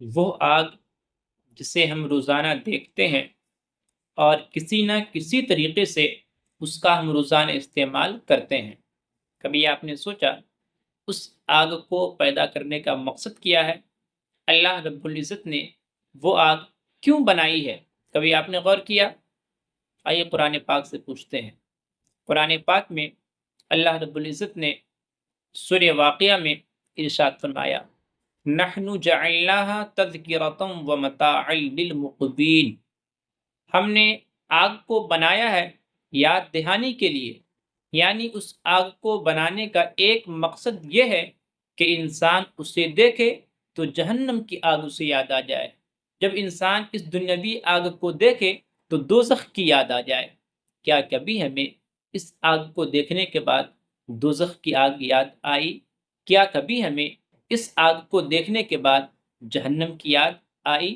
وہ آگ جسے ہم روزانہ دیکھتے ہیں اور کسی نہ کسی طریقے سے اس کا ہم روزانہ استعمال کرتے ہیں۔ کبھی آپ نے سوچا اس آگ کو پیدا کرنے کا مقصد کیا ہے؟ اللہ رب العزت نے وہ آگ کیوں بنائی ہے؟ کبھی آپ نے غور کیا؟ آئیے قرآن پاک سے پوچھتے ہیں۔ قرآن پاک میں اللہ رب العزت نے سورہ واقعہ میں ارشاد فرمایا، نحن جعلناها تذکرۃ ومتاعا للمقوین، ہم نے آگ کو بنایا ہے یاد دہانی کے لیے، یعنی اس آگ کو بنانے کا ایک مقصد یہ ہے کہ انسان اسے دیکھے تو جہنم کی آگ اسے یاد آ جائے، جب انسان اس دنیاوی آگ کو دیکھے تو دوزخ کی یاد آ جائے۔ کیا کبھی ہمیں اس آگ کو دیکھنے کے بعد دوزخ کی آگ یاد آئی؟ کیا کبھی ہمیں اس آگ کو دیکھنے کے بعد جہنم کی یاد آئی؟